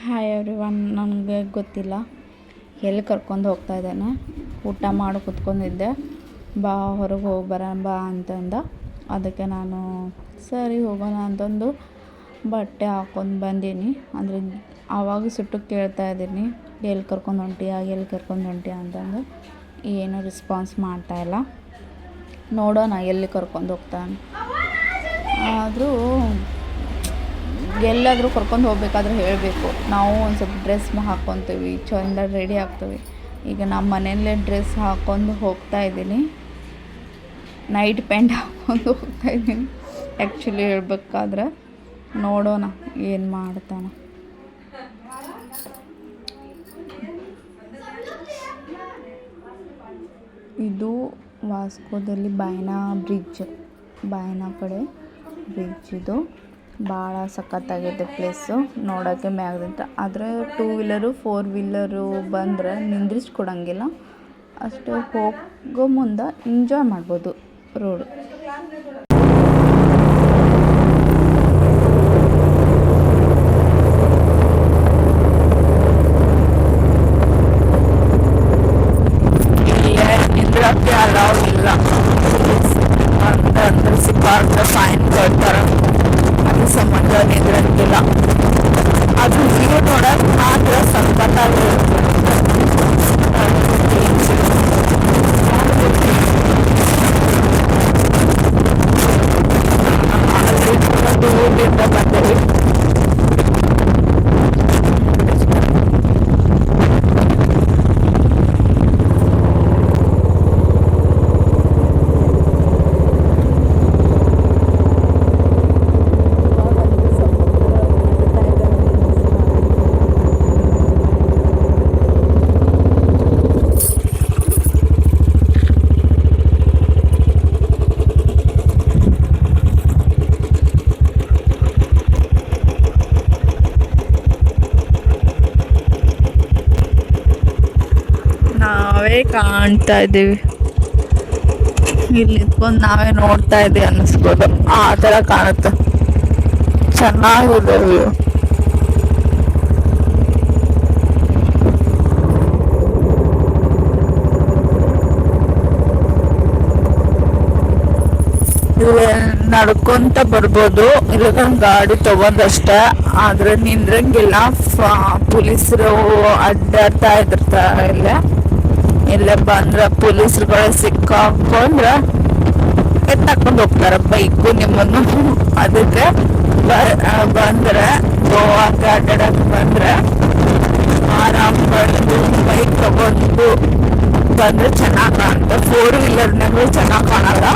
Hi everyone. ನನಗೆ ಗೊತ್ತಿಲ್ಲ ಎಲ್ಲಿ ಕರ್ಕೊಂಡು ಹೋಗ್ತಾ ಇದ್ದಾನೆ. ಊಟ ಮಾಡಿ ಕೂತ್ಕೊಂಡಿದ್ದೆ, ಬಾ ಹೊರಗೆ ಹೋಗಿ ಬರೋಣ ಬಾ ಅಂತಂದ. ಅದಕ್ಕೆ ನಾನು ಸರಿ ಹೋಗೋಣ ಅಂತಂದು ಬಟ್ಟೆ ಹಾಕ್ಕೊಂಡು ಬಂದೀನಿ. ಅಂದರೆ ಆವಾಗ ಸುಟ್ಟು ಕೇಳ್ತಾ ಇದ್ದೀನಿ, ಎಲ್ಲಿ ಕರ್ಕೊಂಡು ಹೊಂಟಿಯಾ ಅಂತಂದು. ಏನೂ ರೆಸ್ಪಾನ್ಸ್ ಮಾಡ್ತಾಯಿಲ್ಲ. ನೋಡೋಣ ಎಲ್ಲಿ ಕರ್ಕೊಂಡು ಹೋಗ್ತಾನೆ. ಆದರೂ ಎಲ್ಲಾದರೂ ಕರ್ಕೊಂಡು ಹೋಗ್ಬೇಕಾದ್ರೆ ಹೇಳಬೇಕು. ನಾವು ಒಂದು ಸ್ವಲ್ಪ ಡ್ರೆಸ್ ಹಾಕ್ಕೊತೀವಿ, ಚಂದ ರೆಡಿ ಆಗ್ತೀವಿ. ಈಗ ನಮ್ಮ ಮನೆಯಲ್ಲೇ ಡ್ರೆಸ್ ಹಾಕ್ಕೊಂಡು ಹೋಗ್ತಾಯಿದ್ದೀನಿ, ನೈಟ್ ಪ್ಯಾಂಟ್ ಹಾಕ್ಕೊಂಡು ಹೋಗ್ತಾಯಿದ್ದೀನಿ ಆ್ಯಕ್ಚುಲಿ ಹೇಳ್ಬೇಕಾದ್ರೆ. ನೋಡೋಣ ಏನು ಮಾಡ್ತಾನೆ. ಇದು ವಾಸ್ಕೋದಲ್ಲಿ ಬಾಯ್ನಾ ಕಡೆ ಬ್ರಿಡ್ಜ್. ಇದು ಭಾಳ ಸಖತ್ತಾಗೈತೆ ಪ್ಲೇಸು ನೋಡೋಕ್ಕೆ ಮ್ಯಾಗ್ದಿಂದ. ಆದರೆ 2 ವೀಲರು 4 ವೀಲರು ಬಂದರೆ ನಿಂದ್ರಿಸ್ಕೊಡಂಗಿಲ್ಲ. ಅಷ್ಟು ಹೋಗೋ ಮುಂದೆ ಎಂಜಾಯ್ ಮಾಡ್ಬೋದು ರೋಡು. ನಿಂದ್ರಕ್ಕೆ ಅಲೌ ಇಲ್ಲ, ಅಂದ್ರೆ ಸಿಕ್ಕಾದ್ರೆ ಫೈನ್ ಕೊಡ್ತಾರೆ. ಅದು ಸಂಬಂಧ ನಿಂದ್ರಂಗಿಲ್ಲ. ಅದು ವ್ಯೂ ನೋಡೋಕೆ ಮಾತ್ರ ಸಖತ್ತಾಗಿರುತ್ತೆ. ದೂರದಿಂದ ಬಂದಿರಿ. ನಾವೇ ಕಾಣ್ತಾ ಇದ್ದೀವಿ, ಇಲ್ಲಿ ನಿಂತ್ಕೊಂಡು ನಾವೇ ನೋಡ್ತಾ ಇದ್ದೀವಿ ಅನ್ನಿಸ್ಬೋದು. ಆ ಥರ ಕಾಣುತ್ತೆ, ಚೆನ್ನಾಗಿದೆ ವ್ಯೂ. ಇಲ್ಲಿ ನಡ್ಕೊಂತ ಬರ್ಬೋದು, ಇಲ್ಲ ಗಾಡಿ ತಗೊಂಡಷ್ಟೇ. ಆದ್ರೆ ನಿಂದ್ರಂಗಿಲ್ಲ, ಪೊಲೀಸರು ಅಡ್ಡಾಡ್ತಾ ಇರ್ತಾರೆ. ಇಲ್ಲೇ ಬಂದ್ರೆ ಪೊಲೀಸರುಗಳು ಸಿಕ್ಕಾಕೊಂಡ್ರೆ ಎತ್ತಾಕೊಂಡು ಹೋಗ್ತಾರೆ ಬೈಕು ನಿಮ್ಮನ್ನು. ಅದಕ್ಕೆ ಬಂದ್ರೆ ಗೋವಾಕ್ಕೆ ಅಡ್ಡಾಡಕ್ಕೆ ಬಂದ್ರೆ ಆರಾಮ್ ಬಂದು ಬೈಕ್ ತಗೊಂಡು ಬಂದ್ರೆ ಚೆನ್ನಾಗಿ ಕಾಣುತ್ತೆ. 4 ವೀಲರ್ನಾಗೂ ಚೆನ್ನಾಗಿ ಕಾಣಲ್ಲ,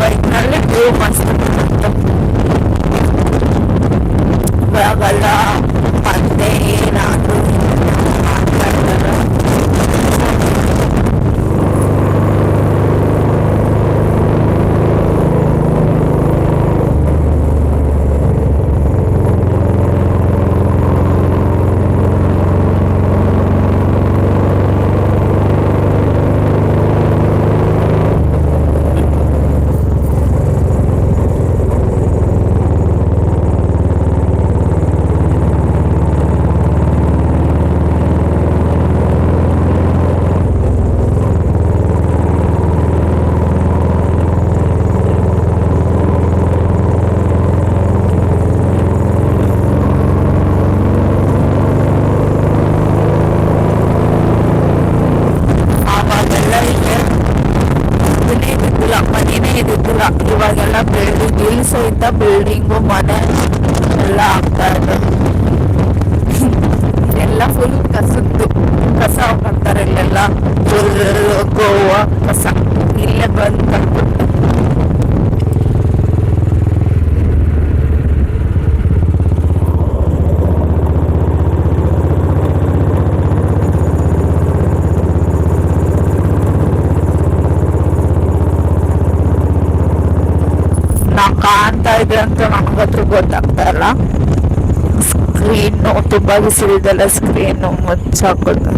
ಬೈಕ್ನಲ್ಲಿ ವ್ಯೂ ಮಸ್ತ್ ಕಾಣುತ್ತೆ. ಇವಾಗೆಲ್ಲ ಮತ್ತೆ ಏನಾದರೂ ಮಾಡ್ತಾ ಇದ್ದಾರೆ. ಇವಾಗೆಲ್ಲ ಬಿಲ್ಡಿಂಗ್, ಇಲ್ಲಿ ಸಹಿತ ಬಿಲ್ಡಿಂಗು ಮನೆ ಎಲ್ಲ ಆಗ್ತಾ ಇದೆ. ಎಲ್ಲ ಫುಲ್ ಕಸ ಹಾಕ್ತಾರೆ ಇಲ್ಲೆಲ್ಲ, ಫುಲ್ ಗೋವಾ ಕಸ ಇಲ್ಲೇ ಬಂದು ಕಾಣ್ತಾ ಇದೆ ಅಂತ ನಮಗತ್ರ ಗೊತ್ತಾಗ್ತಾ ಇಲ್ಲ. ಸ್ಕ್ರೀನು ತುಂಬಾ ಬಿಸಿಲಿದೆಲ್ಲ, ಸ್ಕ್ರೀನು ಮುಚ್ಚಾಕೋದು.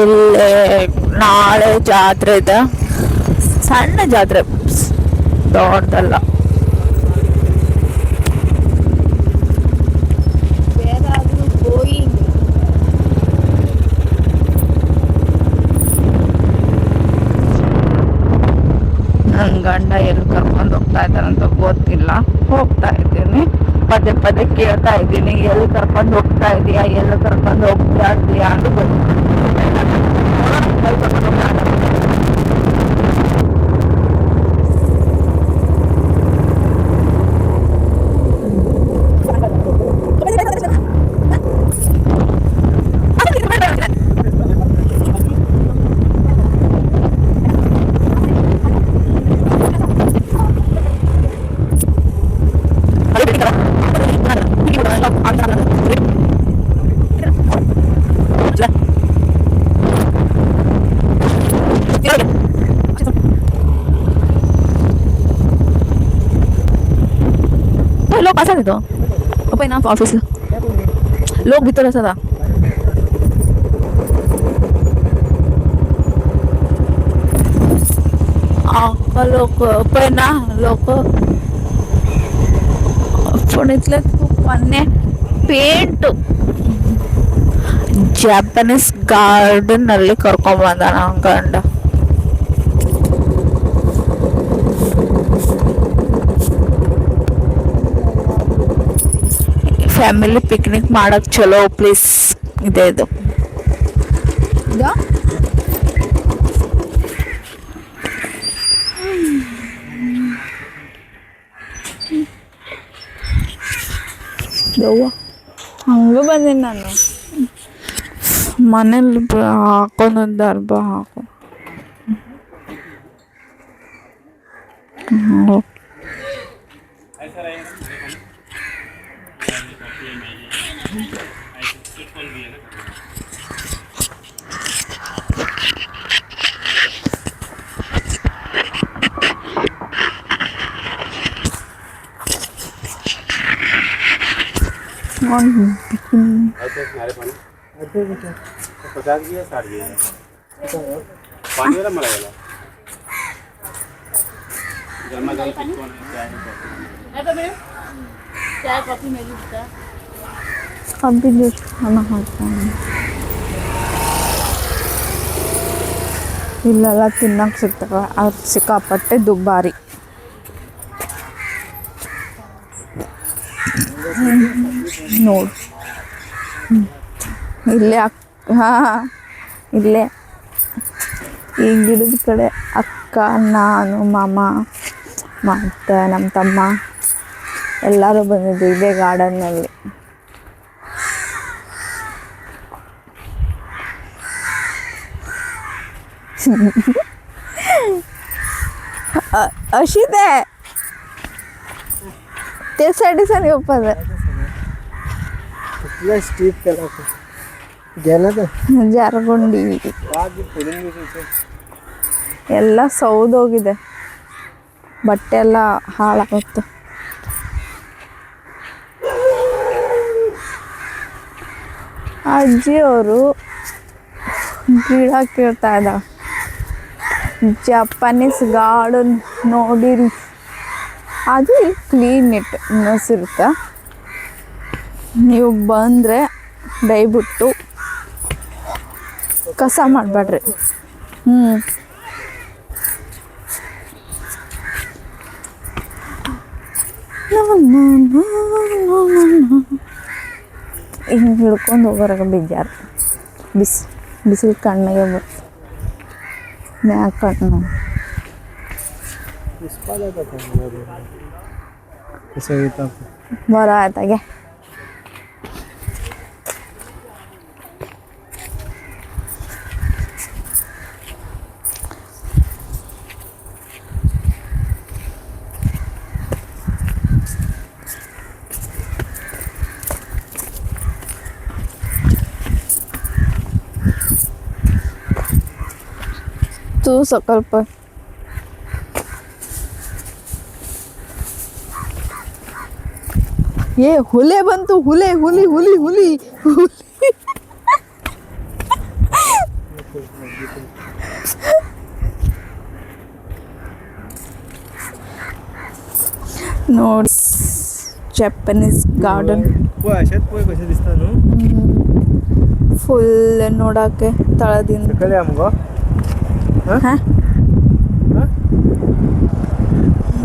ಇಲ್ಲಿ ನಾಳೆ ಜಾತ್ರೆ ಇದೆ, ಸಣ್ಣ ಜಾತ್ರೆ, ದೊಡ್ಡದಲ್ಲ. ನನ್ನ ಗಂಡ ಎಲ್ಲಿ ಕರ್ಕೊಂಡು ಹೋಗ್ತಾ ಇದ್ದಾರಂತ ಗೊತ್ತಿಲ್ಲ, ಹೋಗ್ತಾ ಇದ್ದೀನಿ. ಪದೇ ಪದೇ ಕೇಳ್ತಾ ಇದ್ದೀನಿ, ಎಲ್ಲಿ ಕರ್ಕೊಂಡು ಹೋಗ್ತಾ ಇದೀಯಾ, ಎಲ್ಲಿ ಕರ್ಕೊಂಡು ಹೋಗ್ತಾ ಇದೀಯಾ ಅಂತ लोग पास तो apa na office लोग भीतर असता लोक पहिना लोक पण इथले खूप मान्य ಪೇಂಟು ಜಾಪನೀಸ್ ಗಾರ್ಡನ್ ಅಲ್ಲಿ ಕರ್ಕೊಂಡ್ ಬಂದ ನನ್ನ ಗಂಡ. ಫ್ಯಾಮಿಲಿ ಪಿಕ್ನಿಕ್ ಮಾಡಕ್ ಚಲೋ ಪ್ಲೇಸ್ ಇದೆ ಇದು. ಹಂಗ ಬಂದೀನಿ ನಾನು ಮನೇಲಿ ಹಾಕೊಂಡ್ ದರ್ಬ ಹಾಕೊ अभी जो खाना खाता है ಇಲ್ಲೆಲ್ಲ ತಿನ್ನಕ್ಕೆ ಸಿಗ್ತವೆ, ಅದು ಸಿಕ್ಕಾಪಟ್ಟೆ ದುಬಾರಿ. ನೋಡು ಇಲ್ಲೇ ಇಲ್ಲೇ ಈ ಗಿಡದ ಕಡೆ ಅಕ್ಕ, ನಾನು, ಮಾಮ ಮತ್ತು ನಮ್ಮ ತಮ್ಮ ಎಲ್ಲರೂ ಬಂದಿದ್ದು ಇದೇ ಗಾರ್ಡನ್ನಲ್ಲಿ. अशी ते त्यासाठीच आणि उपास स्ट्रीट केला गेला ಜಾರಗೊಂಡಿ ಎಲ್ಲ ಸೌದೋಗಿದೆ, ಬಟ್ಟೆ ಎಲ್ಲ ಹಾಳಾಗುತ್ತೆ. ಅಜ್ಜಿಯವರು ಗಿಡ ಕೇಳ್ತಾ ಇದ್ದಾವೆ. ಜಪಾನೀಸ್ ಗಾರ್ಡನ್ ನೋಡಿರಿ, ಅದು ಕ್ಲೀನೆಟ್ನೆಸ್ ಇರುತ್ತೆ. ನೀವು ಬಂದರೆ ದಯವಿಟ್ಟು ಕಸ ಮಾಡಬೇಡ್ರಿ. ಹಿಂಗೆ ಹಿಡ್ಕೊಂಡು ಹೋಗೋರಾಗ ಬೇಜಾರು. ಬಿಸಿಲು ಕಣ್ಣಿಗೆ ಬರ್ತದೆ, ಮ್ಯಾಗ ಕಣ್ಣು ಬರ ಆಯ್ತಾಗೆ. ತೂ ಸ್ವಲ್ಪ ಏ ಹುಲೆ ಬಂತು, ಹುಲಿ ಹುಲಿ ಹುಲಿ ಹುಲಿ ಹುಲಿ ನೋಡಿ ಜಪಾನೀಸ್ ಗಾರ್ಡನ್ ಫುಲ್ ನೋಡಕ್ಕೆ ತಳದಿಂದ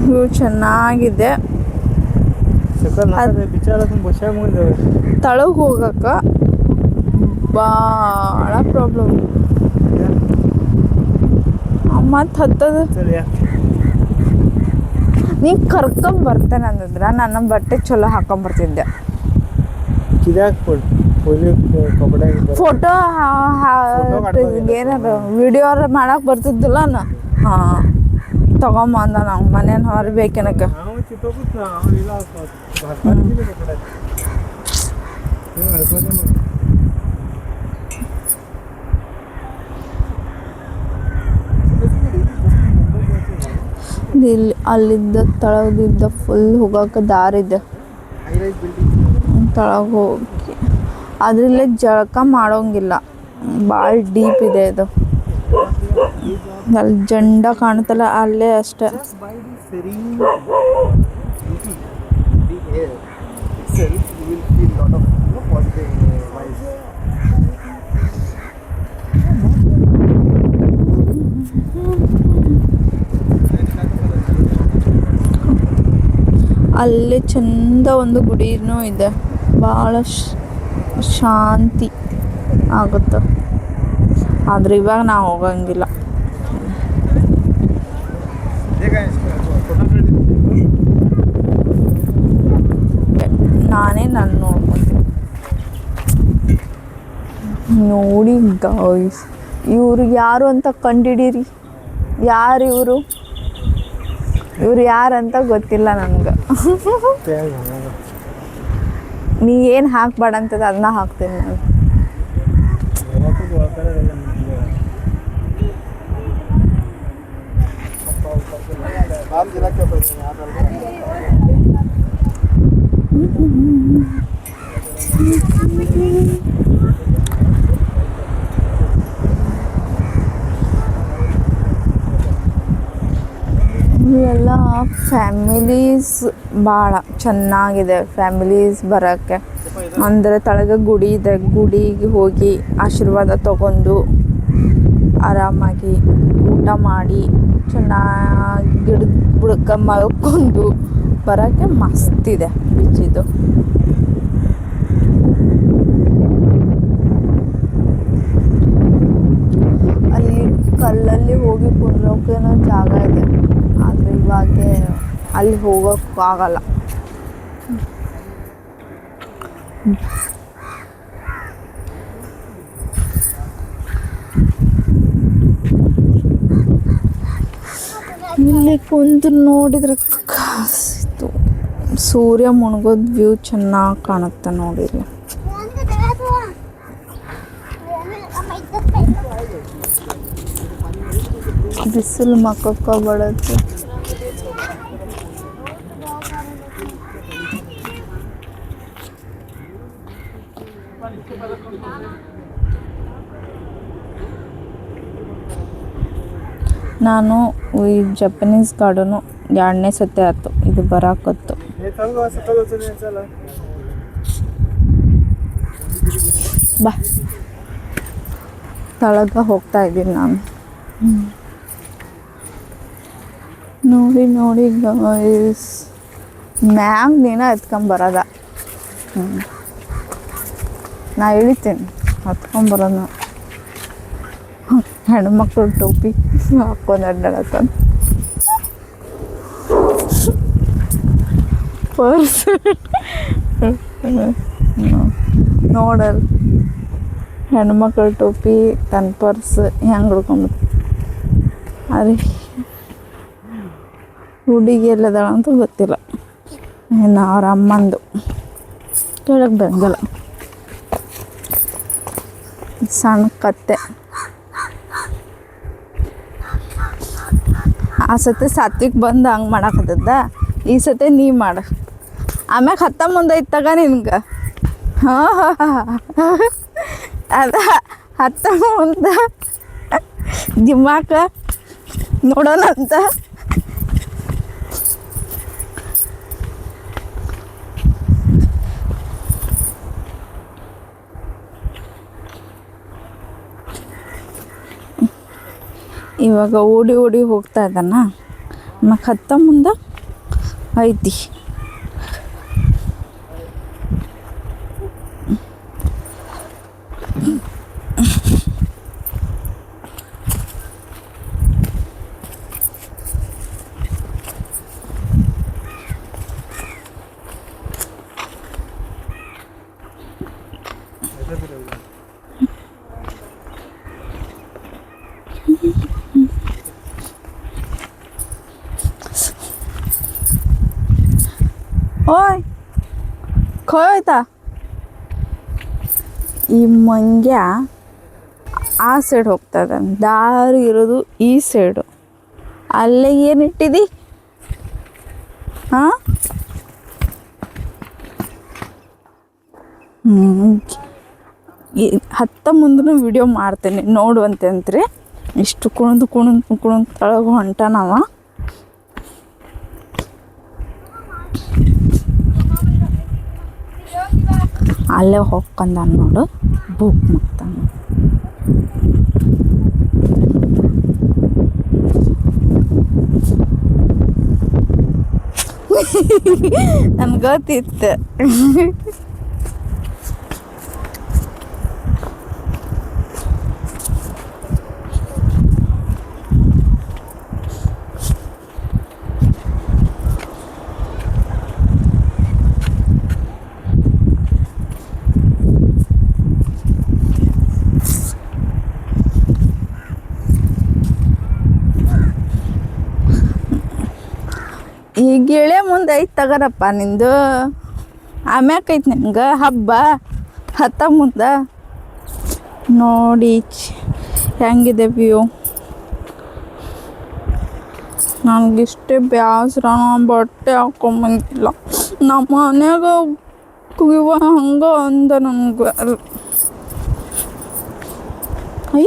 ವ್ಯೂ ಚೆನ್ನಾಗಿದೆ. ತಳಗ್ ಹೋಗಕ್ಕ ಭಾಳ ಪ್ರಾಬ್ಲಮ್. ಮತ್ತು ಹತ್ತದ ನೀ ಕರ್ಕೊಂಬರ್ತೇನೆ ಅಂದಿದ್ರ ನನ್ನ ಬಟ್ಟೆ ಚಲೋ ಹಾಕೊಂಬರ್ತಿದ್ದೆ. ಫೋಟೋ ಏನಾರ ವಿಡಿಯೋ ಮಾಡಕ್ಕೆ ಬರ್ತಿದ್ದಿಲ್ಲ ನಾ. ಹಾಂ ತಗೊಂಬ ಅಂದ ನಾವು ಮನೇನ ಹೊರಬೇಕೇನಕ್ಕೆ. ಇಲ್ಲಿ ಅಲ್ಲಿದ್ದ ತಳಗಿದ್ದ ಫುಲ್ ಹೋಗೋಕೆ ದಾರಿದೆ. ತಳಗೆ ಹೋಗಿ ಅದರಲ್ಲೇ ಜಳಕ ಮಾಡೋಂಗಿಲ್ಲ, ಭಾಳ ಡೀಪ್ ಇದೆ ಇದು. ಅಲ್ಲಿ ಜಂಡ ಕಾಣ್ತಲ್ಲ ಅಲ್ಲೇ ಅಷ್ಟೆ. ಅಲ್ಲೇ ಚಂದ ಒಂದು ಗುಡಿನೂ ಇದೆ, ಭಾಳ ಶಾಂತಿ ಆಗುತ್ತೆ. ಆದ್ರೆ ಇವಾಗ ನಾವು ಹೋಗಂಗಿಲ್ಲ. ನಾನೇ ನಾನು ನೋಡ್ಕೊಂತೀನಿ. ನೋಡಿ ಗಾಯ್ಸ್, ಇವ್ರು ಯಾರು ಅಂತ ಕಂಡಿಡೀರಿ. ಯಾರು ಇವರು? ಇವ್ರು ಯಾರಂತ ಗೊತ್ತಿಲ್ಲ ನನಗೆ. ನೀ ಏನು ಹಾಕ್ಬೇಡ ಅಂತದ ಅದನ್ನ ಹಾಕ್ತೀನಿ ನಾನು. ಇವೆಲ್ಲ ಫ್ಯಾಮಿಲೀಸ್ ಭಾಳ ಚೆನ್ನಾಗಿದೆ. ಫ್ಯಾಮಿಲೀಸ್ ಬರೋಕ್ಕೆ ಅಂದರೆ ತಳಗ ಗುಡಿ ಇದೆ, ಗುಡಿಗೆ ಹೋಗಿ ಆಶೀರ್ವಾದ ತಗೊಂಡು ಆರಾಮಾಗಿ ಊಟ ಮಾಡಿ ಚೆನ್ನಾಗಿ ಗಿಡದ ಬುಡಕ್ಕೆ ಮಲ್ಕೊಂಡು ಬರೋಕ್ಕೆ ಮಸ್ತಿದೆ ಬೀಚಿದು. ಅಲ್ಲಿ ಕಲ್ಲಲ್ಲಿ ಹೋಗಿ ಕುಂದ್ರೋಕೇನೋ ಜಾಗ ಇದೆ, ಆದರೆ ಇವಾಗ ಅಲ್ಲಿ ಹೋಗೋಕ್ಕಾಗಲ್ಲ. ಇಲ್ಲಿ ಕುಂತು ನೋಡಿದ್ರೆ ಕಾಸಿತ್ತು. ಸೂರ್ಯ ಮುಳುಗೋದು ವ್ಯೂ ಚೆನ್ನಾಗಿ ಕಾಣುತ್ತೆ ನೋಡಿರಿ. ಬಿಸಿಲು ಮಕ್ಕಕ್ಕೆ ಬಡತ್ತೆ. ನಾನು ಈ ಜಪಾನೀಸ್ ಗಾರ್ಡನು 2ನೇ ಸತಿ ಆಯ್ತು ಇದು ಬರಾಕತ್ತು. ಬಾ ತಳಗ ಹೋಗ್ತಾ ಇದ್ದೀನಿ ನಾನು. ನೋಡಿ ನೋಡಿ ಗಾಯ್ಸ್, ಮ್ಯಾಗ ನೀನ ಎತ್ಕೊಂಬರೋದ. ನಾ ಇಳಿತೀನಿ ಹತ್ಕೊಂಬರೋದು. ಹೆಣ್ಮಕ್ಳು ಟೋಪಿ ಹಾಕ್ಕೊಂಡು ಅಡ್ಡಾಡತ್ತ. ಪರ್ಸ್ ನೋಡಲ್ ಹೆಣ್ಮಕ್ಳು ಟೋಪಿ ತನ್ನ ಪರ್ಸ್ ಹೆಂಗೆ ಹಿಡ್ಕೊಂಬ. ಅರೆ ಹುಡುಗಿ ಎಲ್ಲದಾಳ ಅಂತ ಗೊತ್ತಿಲ್ಲ. ಇನ್ನು ಅವ್ರ ಅಮ್ಮಂದು ಕೇಳಕ್ಕೆ ಬಂದಿಲ್ಲ. ಸಣ್ಣ ಕತ್ತೆ ಆ ಸತಿ ಸಾತ್ವಿಕ್ ಬಂದು ಹಂಗೆ ಮಾಡಾಕತ್ತದ, ಈ ಸತಿ ನೀ ಮಾಡು. ಆಮ್ಯಾಗ ಹತ್ತ ಮುಂದೆ ಇತ್ತಾಗ ನಿನ್ಗೆ ಹಾಂ ಅದ ಹತ್ತ ಮುಂದೆ ದಿಮಾಕ ನೋಡೋಣ ಅಂತ. ಇವಾಗ ಓಡಿ ಓಡಿ ಹೋಗ್ತಾ ಇದ್ದಾನ. ಆಮ್ಯಾಗ ಹತ್ತ ಮುಂದೆ ಐತಿ. ಓಯ್ ಖೋಯ್ತಾ ಈ ಮಂಗ್ಯ ಆ ಸೈಡ್ ಹೋಗ್ತಾ ಇದ್ದಾನೆ, ದಾರಿ ಇರೋದು ಈ ಸೈಡು. ಅಲ್ಲೇ ಏನಿಟ್ಟಿದಿ ಹಾಂ? ಹತ್ತ ಮುಂದೂ ವಿಡಿಯೋ ಮಾಡ್ತೇನೆ ನೋಡುವಂತೆ ಅಂತ್ರಿ. ಇಷ್ಟು ಕುಣಿದು ತಳಗ ಹೊಂಟಾನವ. ಅಲ್ಲೇ ಹೋಗ್ಕಂದ ನೋಡು, ಬುಕ್ ಮಾಡ್ತಾನೆ. ನನ್ಗೆ ಗೊತ್ತಿತ್ತು. ಈ ಗಿಳೆ ಮುಂದೆ ಐತೆ ತಗರಪ್ಪ ನಿಂದು. ಆಮ್ಯಾಕೈತೆ ನಿಮ್ಗೆ ಹಬ್ಬ ಹತ್ತ ಮುಂದೆ ನೋಡಿ ಹೆಂಗಿದೆ ವ್ಯೂ. ನನಗಿಷ್ಟೇ ಬ್ಯಾಸ್ರ, ಬಟ್ಟೆ ಹಾಕೊಂಬಂದಿಲ್ಲ. ನಮ್ಮ ಮನ್ಯಾಗ ಇವ ಹಂಗೆ ಅಂದ ನನಗೆ. ಐ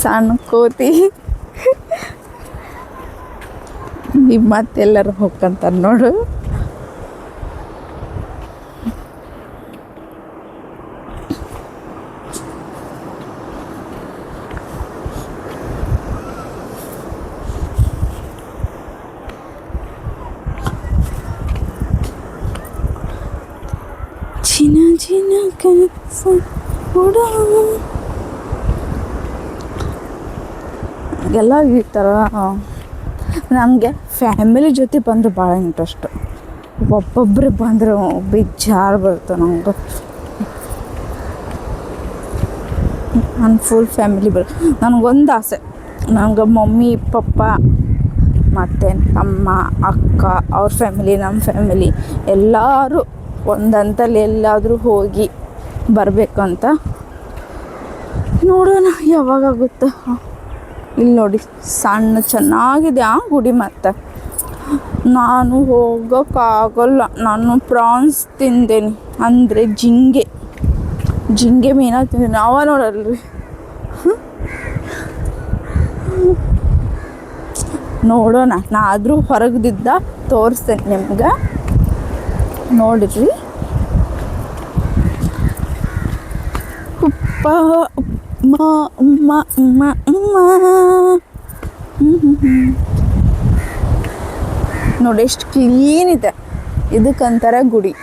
ಸಣ್ಣ ಕೋತಿ ಮತ್ತೆಲ್ಲರೂ ಹೋಗ್ಕಂತಾರೆ ನೋಡು. ಜಿನ ಜಿನ ಕನಸ ಎಲ್ಲ ಈ ಥರ. ನನಗೆ ಫ್ಯಾಮಿಲಿ ಜೊತೆ ಬಂದರೆ ಭಾಳ ಇಂಟ್ರೆಸ್ಟು. ಒಬ್ಬೊಬ್ಬರೇ ಬಂದರೆ ಬೇಜಾರು ಬರುತ್ತೆ ನಂಗೆ. ನಾನು ಫುಲ್ ಫ್ಯಾಮಿಲಿ ನನಗೊಂದು ಆಸೆ, ನನಗೆ ಮಮ್ಮಿ ಪಪ್ಪ ಮತ್ತು ಅಮ್ಮ ಅಕ್ಕ ಅವ್ರ ಫ್ಯಾಮಿಲಿ ನಮ್ಮ ಫ್ಯಾಮಿಲಿ ಎಲ್ಲರೂ ಒಂದಂತಲ್ಲಿ ಎಲ್ಲಾದರೂ ಹೋಗಿ ಬರಬೇಕಂತ. ನೋಡೋಣ ಯಾವಾಗಾಗುತ್ತೆ. ಇಲ್ಲಿ ನೋಡಿ ಸಣ್ಣ ಚೆನ್ನಾಗಿದೆ ಆ ಗುಡಿ. ಮತ್ತು ನಾನು ಹೋಗೋಕ್ಕಾಗಲ್ಲ, ನಾನು ಪ್ರಾನ್ಸ್ ತಿಂದೇನಿ, ಅಂದರೆ ಜಿಂಗೆ ಮೀನ ತಿಂತೀನಿ. ನಾವ ನೋಡಲ್ರಿ. ನೋಡೋಣ, ನಾ ಆದರೂ ಹೊರಗ್ದಿದ್ದ ತೋರಿಸ್ತೇನೆ ನಿಮ್ಗೆ, ನೋಡಿರಿ. ಉಪ್ಪ ಉಮ್ಮ ನೋಡಿ ಎಷ್ಟು ಕ್ಲೀನ್ ಇದೆ. ಇದಕ್ಕಂತಾರೆ ಗುಡಿ.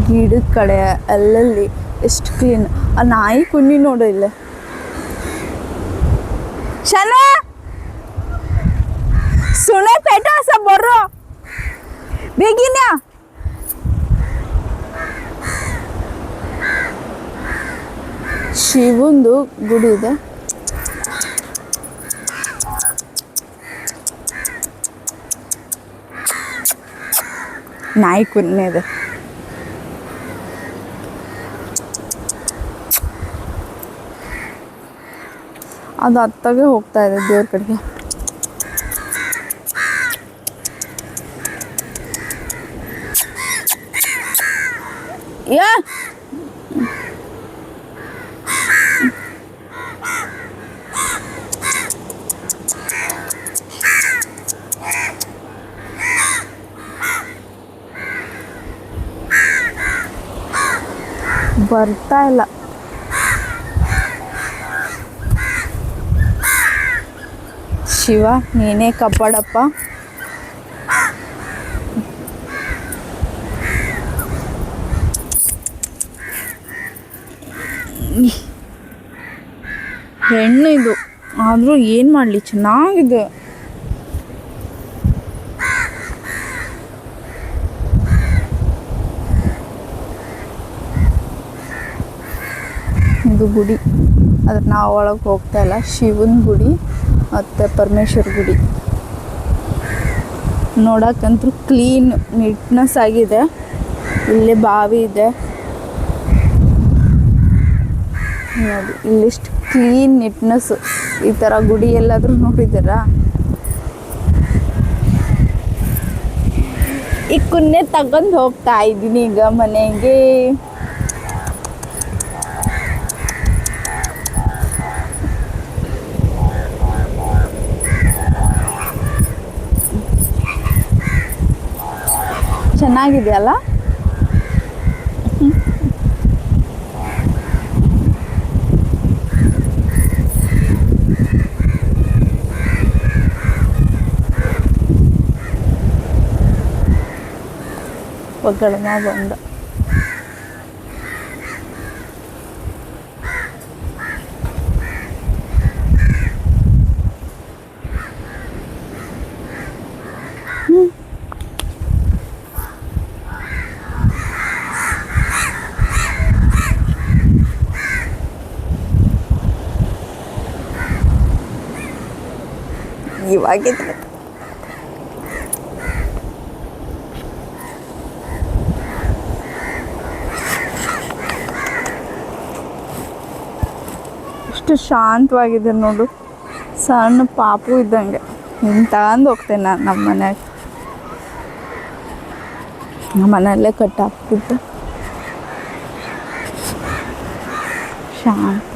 ಗಿಡದ ಕಡೆ ಅಲ್ಲಲ್ಲಿ ಎಷ್ಟು ಕ್ಲೀನ್. ಆ ನಾಯಿ ಕುನ್ನಿ ನೋಡು ಇಲ್ಲ. ಶನ ಸುನೆ ಪೇಟ ಸ ಬರ್ರೋ ಬೇಗಿನ. ಶಿವಂದು ಗುಡಿ ಇದೆ. ನಾಯಿ ಕುನ್ನೆ ಇದೆ. ಅದು ಅತ್ತಾಗೆ ಹೋಗ್ತಾ ಇದೆ ದೇವ್ರ ಕಡೆಗೆ. ಯಾ ಬರ್ತಾ ಇಲ್ಲ. ಶಿವ ನೀನೇ ಕಾಪಾಡಪ್ಪ. ಹೆಣ್ಣು ಇದು ಆದರೂ ಏನು ಮಾಡಲಿ, ಚೆನ್ನಾಗಿದೆ. ಇದು ಗುಡಿ, ಅದ್ರ ನಾವು ಒಳಗೆ ಹೋಗ್ತಾ ಇಲ್ಲ. ಶಿವನ ಗುಡಿ ಮತ್ತು ಪರಮೇಶ್ವರ ಗುಡಿ ನೋಡೋಕ್ಕಂತೂ ಕ್ಲೀನ್ ನೀಟ್ನೆಸ್ ಆಗಿದೆ. ಇಲ್ಲೇ ಬಾವಿ ಇದೆ ನೋಡಿ, ಇಲ್ಲಿಷ್ಟು ಕ್ಲೀನ್ ನೀಟ್ನೆಸ್. ಈ ಥರ ಗುಡಿ ಎಲ್ಲಾದರೂ ನೋಡಿದ್ದೀರಾ? ಈ ಕುನ್ನೆ ತಗೊಂಡು ಹೋಗ್ತಾ ಇದ್ದೀನಿ ಈಗ ಮನೆಗೆ. ಚೆನ್ನಾಗಿದೆಯಲ್ಲ? ಒಗ್ಗರಣೆ ಬಂದ ಇವಾಗಿದ್ರೆ ಎಷ್ಟು ಶಾಂತವಾಗಿದೆ ನೋಡು. ಸಣ್ಣ ಪಾಪು ಇದ್ದಂಗೆ ಹಿಂಗೆ ತಗೊಂಡು ಹೋಗ್ತೇನೆ ನಾನು ನಮ್ಮ ಮನೆಯಾಗ. ನಮ್ಮ ಮನೆಯಲ್ಲೇ ಕಟ್ಟಾಕ್ತಿದ್ದೆ. ಶಾಂತ.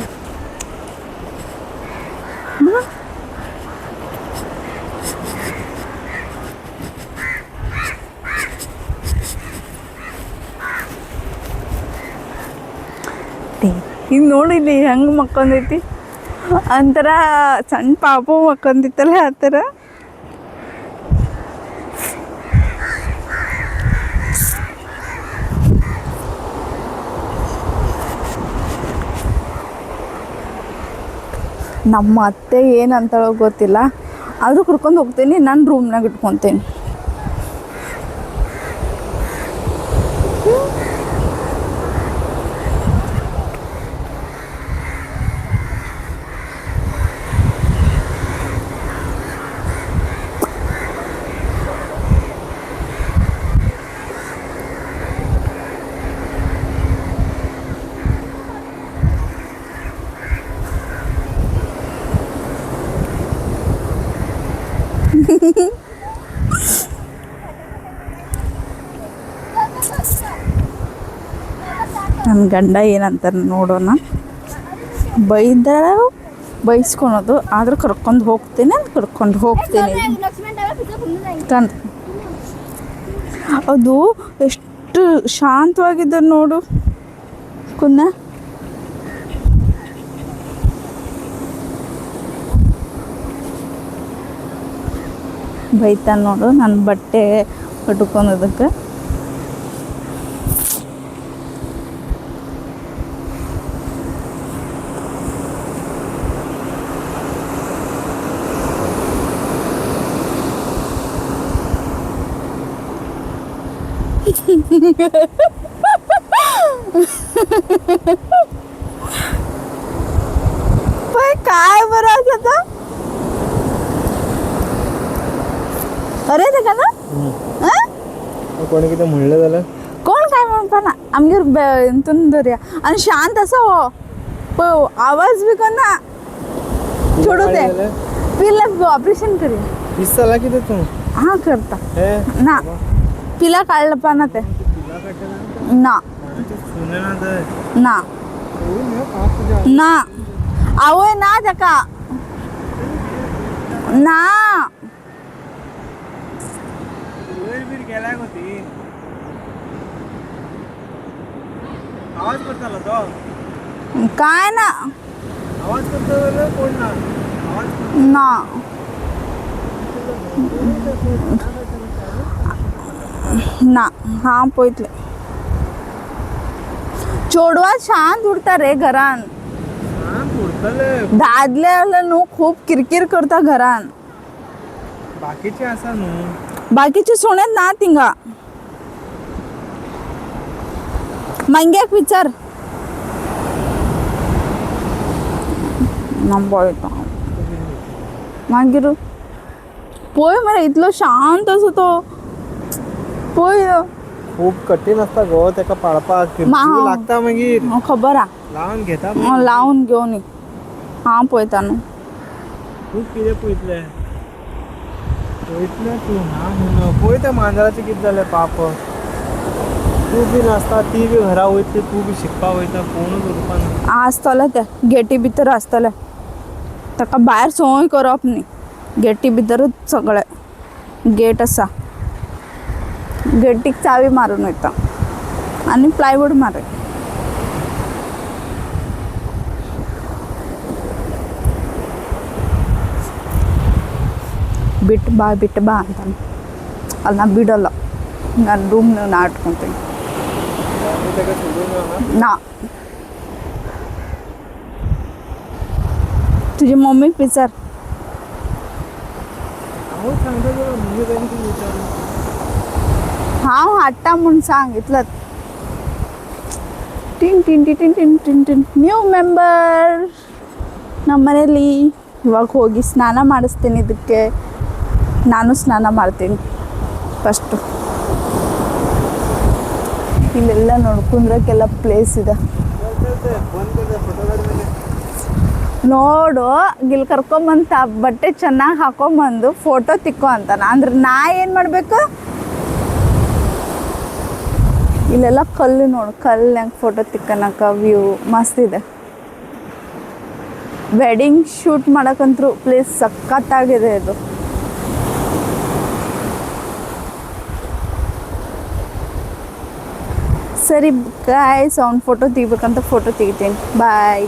ಈಗ ನೋಡಿಲ್ಲಿ ಹೆಂಗೆ ಮಕ್ಕೊಂದೈತಿ, ಒಂಥರ ಸಣ್ಣ ಪಾಪು ಮಕ್ಕೊಂದಿತ್ತಲ್ಲ ಆ ಥರ. ನಮ್ಮ ಅತ್ತೆ ಏನಂತಳೋ ಗೊತ್ತಿಲ್ಲ, ಆದರೂ ಕರ್ಕೊಂಡು ಹೋಗ್ತೀನಿ, ನನ್ನ ರೂಮ್ನಾಗ ಇಟ್ಕೊತೀನಿ. ನನ್ನ ಗಂಡ ಏನಂತಾರೆ ನೋಡೋಣ. ಬೈಸ್ಕೊಳೋದು, ಆದರೂ ಕರ್ಕೊಂಡು ಹೋಗ್ತೀನಿ ಕಂಡು. ಅದು ಎಷ್ಟು ಶಾಂತವಾಗಿದೆ ನೋಡು ಕುನ್ನ. ಬೈತಾನೆ ನೋಡು ನನ್ನ ಬಟ್ಟೆ ಕಟ್ಕೊಳೋದಕ್ಕೆ. काय बरं आता? अरे ते का ना कोणी किती म्हणलं झालं कोण काय म्हणता आमगे इंतून दर्या आणि शांत असं हो आवाज बी कर ना छोड़ू दे पिला ऑपरेशन करी वीस साला किती तू हा करता हे ना पिला काढलं पाना ते तुला कटला ना सुने ना तर ना ना आवय ना त्याका ना बीर गेलाय होती आवाज करताला तो काय ना आवाज करतो कोण ना आवाज ना ना हा पोइतले चोडवा शांत उडता रे घरान उडतले दादले न्हू खूप किरकिर करता घरान बाकीचे असा न्हू बाकीचे सोन्यात ना तिंगा मंग्याक विचार नंबर मागीर पोय मरे इतलो शांत असो तो पोय खूप कठीण असता गो त्याका पाळपाक मा- लागता मागीर खबर हा लावून घेता लावून घेऊन ये हा पळयता न्हू खूप कितें पळयतले पळयतले तूं ना म्हणून पळय त्या मांजराचें कितें जालें पाप तूं बी नासता ती बी घरा वयतली तूं बी शिकपा वयता कोणूच उरपा ना आसतले ते गेटी भितर आसतले ताका भायर सोय करप न्ही गेटी भितरूच सगळे गेट आसा गेटीक चावी मारून वयता आनी प्लायवूड मारय ಬಿಟ್ಟು ಬಾ ಅಂತಾನೆ ಅಲ್ಲಿ ನಾ ಬಿಡಲ್ಲ ನಾನು ರೂಮ್ನ ನಾ ಇಟ್ಕೊತೀನಿ त्याका सोडून जाणार ना तुझी मम्मी विचार अहो सांगता जरा मम्मी जाईन तू विचारू हांव हाडटा म्हूण सांग इतलंच ಟಿನ್ ಟಿನ್ ಟಿನ್ ಟಿನ್ ಟಿನ್ ಟಿನ್ ಟಿನ್ ನ್ಯೂ ಮೆಂಬರ್ ನಮ್ಮ ಮನೇಲಿ ಇವಾಗ ಹೋಗಿ ಸ್ನಾನ ಮಾಡಿಸ್ತೀನಿ ಇದಕ್ಕೆ ನಾನು ಸ್ನಾನ ಮಾಡ್ತೀನಿ ಫಸ್ಟು ಇಲ್ಲೆಲ್ಲ ನೋಡ್ಕೊಂಡ್ರಕ್ಕೆಲ್ಲ ಪ್ಲೇಸ್ ಇದೆ फोन कर फोटो काढ ಮೇಲೆ ನೋಡು ಇಲ್ಲಿ ಕರ್ಕೊಂಬಂತ ಬಟ್ಟೆ ಚೆನ್ನಾಗಿ ಹಾಕೊಂಬಂದು ಫೋಟೋ ತಿಕ್ಕೋ ಅಂತಾನ ಅಂದ್ರೆ ನಾ ಏನು ಮಾಡಬೇಕು ಇಲ್ಲೆಲ್ಲ ಕಲ್ಲು ನೋಡು ಕಲ್ಲಂಗೆ ಫೋಟೋ ತಿಕ್ಕನಕ ವ್ಯೂ ಮಸ್ತ್ ಇದೆ ವೆಡ್ಡಿಂಗ್ ಶೂಟ್ ಮಾಡೋಕ್ಕಂತೂ ಪ್ಲೇಸ್ ಸಖತ್ತಾಗಿದೆ ಇದು ಸರಿ ಗಾಯ್ಸ್ ಅವ್ನು ಫೋಟೋ ತೆಗಿಬೇಕಂತ ಫೋಟೋ ತೆಗಿತೀನಿ ಬಾಯ್